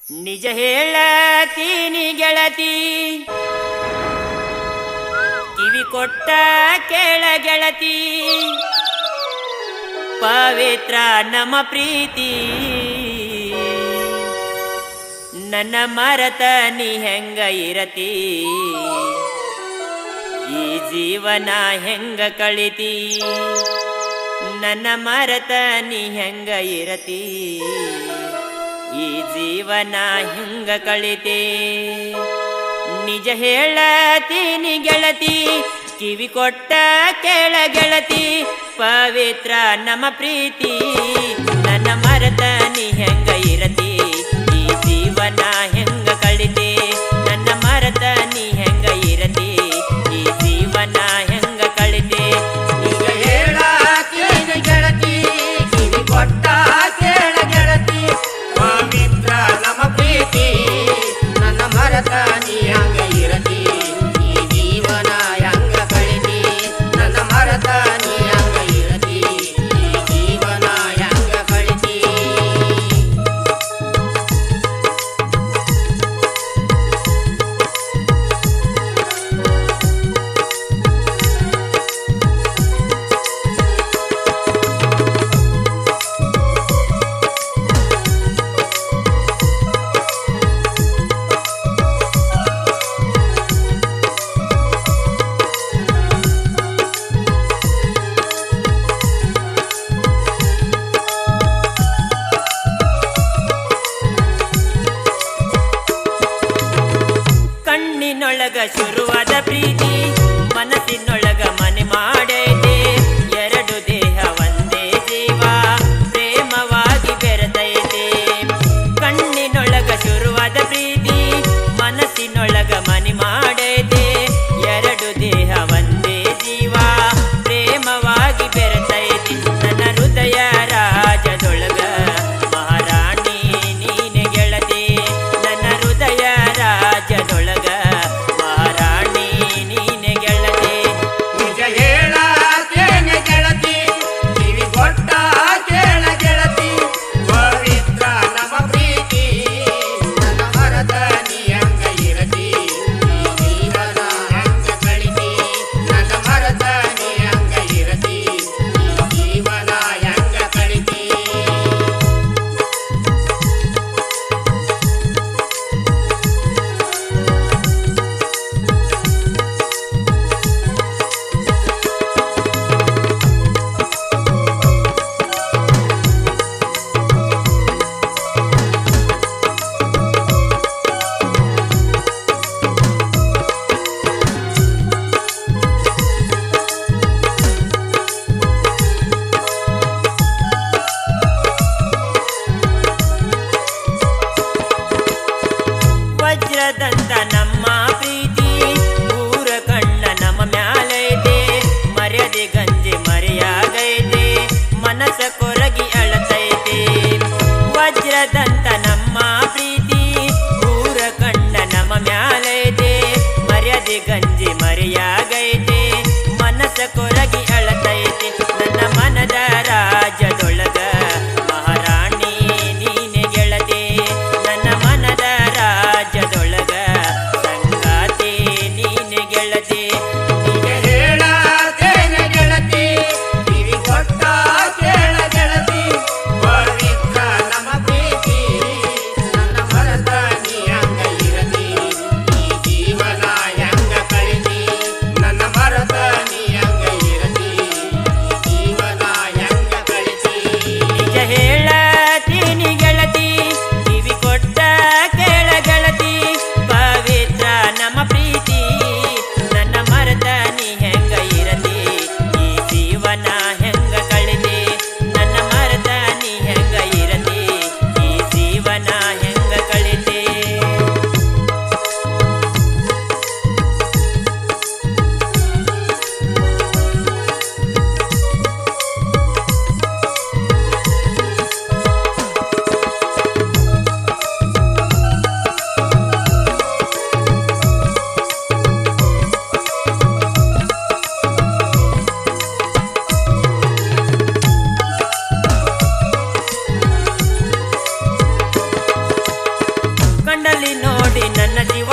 ನಿಜ ಹೇಳತೀನಿ ಗೆಳತಿ, ಕಿವಿ ಕೊಟ್ಟ ಕೇಳ ಗೆಳತಿ, ಪವಿತ್ರ ನಮ್ಮ ಪ್ರೀತಿ. ನನ್ನ ಮರತ ನೀ ಹೆಂಗ ಇರತಿ, ಈ ಜೀವನ ಹೆಂಗ ಕಳಿತಿ. ನನ್ನ ಮರತ ನೀ ಹೆಂಗ ಇರತಿ, ಈ ಜೀವನ ಹೆಂಗ ಕಳಿತೆ. ನಿಜ ಹೇಳತೀನಿ ಗೆಳತಿ, ಕಿವಿ ಕೊಟ್ಟ ಕೇಳ ಗೆಳತಿ, ಪವಿತ್ರ ನಮ್ಮ ಪ್ರೀತಿ. ನನ್ನ ಮರತ ನೀ ಹೆಂಗ ಇರತಿ, ಈ ಜೀವನ ಹೆಂಗ ಕಳಿತೆ. ನನ್ನ ಮರತ ನೀ ಹೆಂಗ ಇರತಿ, ಈ ಜೀವನ ಹೆಂಗ ಕಳಿತೆ. ನಿಜ ಹೇಳತೀನಿ ಗೆಳತಿ, ಕಿವಿ ಕೊಟ್ಟ ಕೇಳ ಗೆಳತಿ, ಪವಿತ್ರ ನಮ್ಮ ಪ್ರೀತಿ. ನನ್ನ ಮರತ ನೀ ಹಂಗ ಇರತಿ, ಈ ಜೀವನ ಹೆಂಗ ಕಳಿತಿ. ನನ್ನ ಮರತ ನೀ ಹಂಗ ಇರತಿ, ಈ ಜೀವನ ಹೆಂಗ ಕಳಿತಿ. ಕಣ್ಣಿನೊಳಗ ಶುರುವಾದ ಪ್ರೀತಿ, ಮನಸ್ಸಿನೊಳಗ ಮನೆ ಮಾಡೈತೆ. ಎರಡು ದೇಹ ಒಂದೇ ಜೀವ, ಪ್ರೇಮವಾಗಿ ಬೆರೆತೈತೆ. ಕಣ್ಣಿನೊಳಗ ಶುರುವಾದ ಪ್ರೀತಿ, ಮನಸ್ಸಿನೊಳಗ ಮನೆ ಮಾಡೈತೆ. ಎರಡು ದೇಹ ಒಂದೇ ಜೀವ, ಪ್ರೇಮವಾಗಿ ಬೆರೆತೈತೆ. ನನ್ನ ಹೃದಯ ರಾಜದೊಳಗ ಮಹಾರಾಣಿ ನೀನೆ ಗೆಳತಿ. ನನ್ನ ಹೃದಯ ರಾಜದೊಳಗ ಮಹಾರಾಣಿ ನೀನೆ ಗೆಳತಿ. ನಿಜ ಹೇಳತೀನಿ ಗೆಳತಿ, ಕಿವಿ ಕೊಟ್ಟ ಕೇಳ ಗೆಳತಿ, ಪವಿತ್ರ ನಮ್ಮ ಪ್ರೀತಿ. ನನ್ನ ಮರತ ನೀ ಹಂಗ ಇರತಿ, ಈ ಜೀವನ ಹೆಂಗ ಕಳಿತಿ. ನನ್ನ ಮರತ ನೀ ಹಂಗ ಇರತಿ, ಈ ಜೀವನ ಹೆಂಗ ಕಳಿತಿ. ವಜ್ರದಂತ ನಮ್ಮ ಪ್ರೀತಿ, ಊರ ಕಣ್ಣ ನಮ್ಮ ಮ್ಯಾಲೈತೆ. ಮರ್ಯಾದೆ ಗಂಜಿ ಮರೆಯಾಗೈತೆ, ಮನಸ್ಸ ಕೊರಗಿ ಅಳತೈತೆ. ವಜ್ರದಂತ ನಮ್ಮ ಪ್ರೀತಿ, ಊರ ಕಣ್ಣ ನಮ್ಮ ಮ್ಯಾಲೈತೆ. ಮರ್ಯಾದೆ ಗಂಜಿ ಮರೆಯಾಗೈತೆ, ಮನಸ್ಸ ಕೊರಗಿ ಅಳತೈತೆ. ನನ್ನ ಮನದ ರಾಜದೊಳಗ ಮಹಾರಾಣಿ ನೀನೆ ಗೆಳತಿ. ನನ್ನ ಮನದ ರಾಜದೊಳಗ ಸಂಗಾತಿ ನೀನೆ ಗೆಳತಿ. ನಿಜ ಹೇಳತೀನಿ ಗೆಳತಿ, ಕಿವಿ ಕೊಟ್ಟ ಕೇಳ ಗೆಳತಿ, ಪವಿತ್ರ ನಮ್ಮ ಪ್ರೀತಿ. ನನ್ನ ಮರತ ನೀ ಹಂಗ ಇರತಿ, ಈ ಜೀವನ ಹೆಂಗ ಕಳಿತಿ. ನನ್ನ ಮರತ ನೀ ಹಂಗ ಇರತಿ, ಕಣ್ಣಲ್ಲಿ ನೋಡಿ ನನ್ನ ಜೀವ